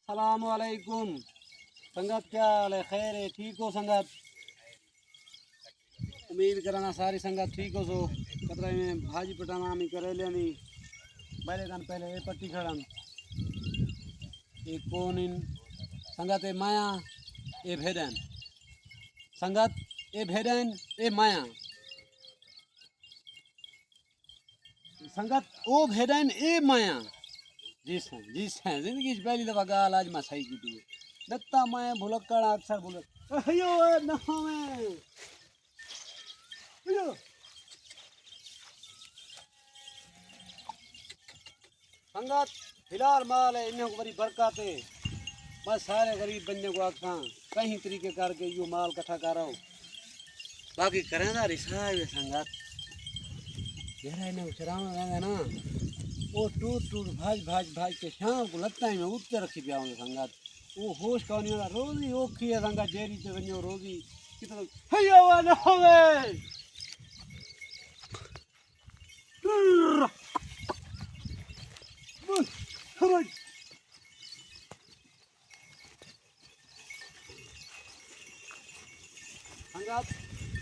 सलाम वालेकुम संगत, क्या हाल है? खैर है? ठीक हो संगत? उम्मीद करना सारी संगत ठीक हो। सो कतरा में भाजी पटाना में करेले में पहले दिन पहले ये पट्टी खड़न एक कौन इन संगत ए माया ए भेदन संगत ए भेदन ए माया संगत ओ भेदन ए माया। जी सर जिंदगी पहली दफा गाल आज मैं सही की थी दत्ता मैं भुलक्कड़ अक्सर भुलक अयो ना मैं अयो संगत फिलहाल माल है इन्हें को बड़ी बरकत है। बस सारे गरीब बंदे को आखा कहीं तरीके करके यो माल इकट्ठा कर रहा हूँ। बाकी करें ना रिसा है संगत गहरा इन्हें चराना रहना ना वो टूट टूट भाज के शाम को लगता है मैं उठते रखी पिया हूँ संगत। वो होश कौन वाला रोजी ओखी है संगत जेरी ते वञो रोजी कितना हैया वाला होवे संगत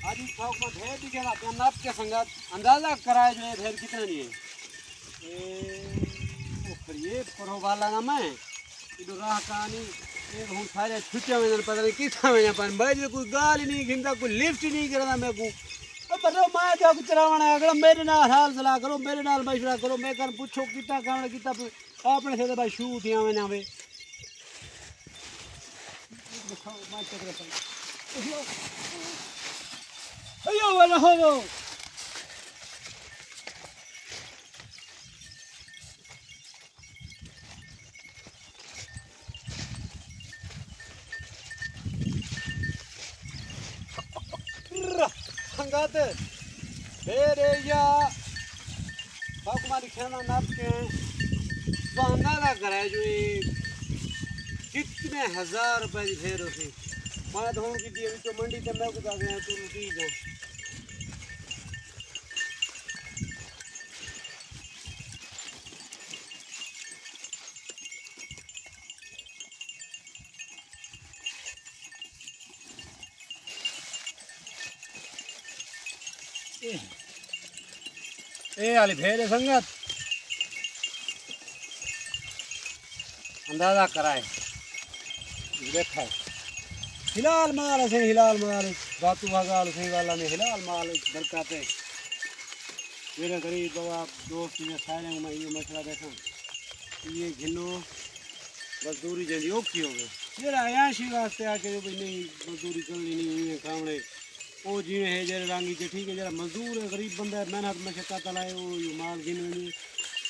आज ही चौक में ढेर दिखेगा क्या नाप के संगत अंदाजा कराए जो ढेर कितना नहीं है ये परो वाला ना मैं इधर राह कहानी एक हम सारे छुट्टियां में पता नहीं कितना में अपन भाई कोई गाल ही नहीं खिंदा कोई लिफ्ट ही नहीं करना मैं को अब बरो मैं क्या कुछ चलावना है अगर मेरे नाल हाल सलाह करो मेरे नाल मशवरा करो मैं कर पूछो कितना काम कितना आपने से भाई शूट या में ना वे दिखाओ मैं चेक करता अयो वाला हो संगत फिर या बाकुमारी खाना नाप के बहाना ना कराए जो कितने हजार रुपए की फेर होती मैं तो की दिए तो मंडी से मैं कुछ आ गया तो रुकी जा ए वाली भेड़ संगत अंदाजा कराए देखा हिलाल माल से हिलाल माल बातू भगाल से वाला में हिलाल माल बरकाते मेरे गरीब बाबा दोस्त ने सारे में ये मसला देखा ये घिनो मजदूरी जल्दी ओखी हो गई मेरा आयाशी वास्ते आके भाई नहीं मजदूरी करनी नहीं हुई है खावड़े वो जिमें है जरा रांगी के ठीक है जरा मजदूर है गरीब बंदा है मेहनत मशक्कत लाए वो माल गिने नहीं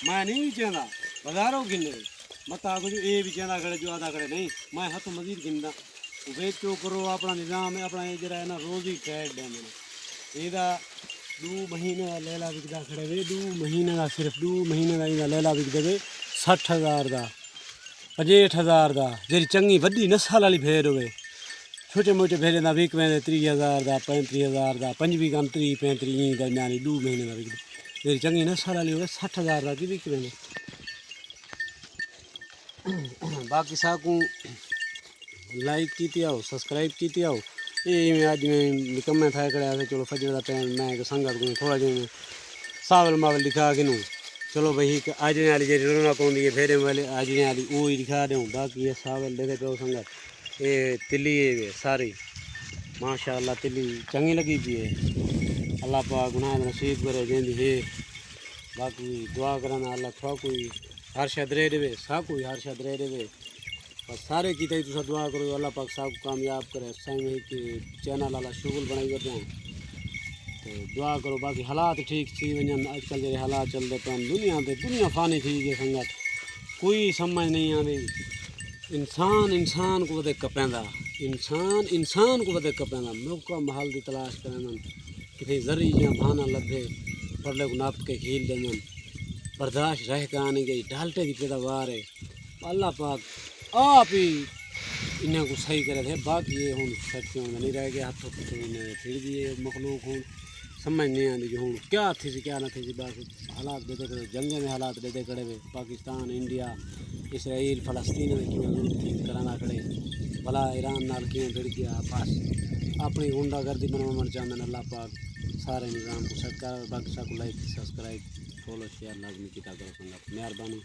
मैं नहीं भी चाहता बाजारों गिने मत आगो जो ये भी चाहता खड़े जो आधा खड़े नहीं मैं हाथों मजीद गिनदा बेचो करो अपना निज़ाम है अपना ये जरा है ना रोज़ी ट्रेड है मैंने ਇਹਦਾ 2 महीने का लैला बिकदा खड़े वे 2 महीने का सिर्फ 2 महीने का ਇਹਦਾ लैला बिकदे वे 60,000 का 65,000 का जी चंगी वड्डी नस्ल वाली भेड़ होवे छोटे मोटे भेड़े का विक वेंदे 30,000 का 35,000 का 25 का 30 35 दरम्यान 2 महीने का विकदे जी चंगी नस्ल वाली होवे 60,000 का की विक वेंदे बाकी साकू लाइक की आओ सब्सक्राइब की आओ ये मैं आज मैं निकम्मे था करे चलो फजर का टाइम मैं संगत को थोड़ा जो सावल मावल दिखा के नू चलो भाई आजने वाली जी रौनक आँदी है फेरे वाले आजने वाली वो ही दिखा दूँ बाकी ये सावल देखे पे संगत ये तिली है सारी माशाअल्लाह तिली चंगी लगी पी है अल्लाह पाक गुनाह नसीब करे जैंदी है बाकी दुआ करना अल्लाह थोड़ा कोई हर शायद रह देवे सा कोई हर शायद रह देवे और सारे की तई तुसा दुआ करो अल्लाह पाक साहब कामयाब करे साईं में कि चैनल वाला शुगल बनाई वठूं तो दुआ करो बाकी हालात ठीक थी वजन आजकल जो हालात चलते पे दुनिया फानी थी गई संगत कोई समझ नहीं आती इंसान को वधे कपेंदा इंसान को वधे कपेंदा मौका महल की तलाश करन किथे जरी या बहाना लभे परले को नाप के खील देन बर्दाश्त रह के आने गई डालटे की पैदावार है अल्लाह पाक आप ही इन्हें को सही करे थे बाकी ये हूँ सच्चों में नहीं रह गया हाथों इन्हें फिर दिए मखलूक हूँ समझ नहीं आती कि हूँ क्या थी क्या ना थी बाकी हालात देते करे जंगे में हालात देते करे हुए पाकिस्तान इंडिया इसराइल फलस्तीन में किवें जुल्म थी कराना खड़े भला ईरान नाल किवें भिड़ गया बस अपनी गुंडागर्दी बनवाना चाहते हैं। अल्लाह पाक सारे निज़ाम को सेट कर। बाकी सबको लाइक सब्सक्राइब फॉलो शेयर लाजमी किया करो संगत, मेहरबानी।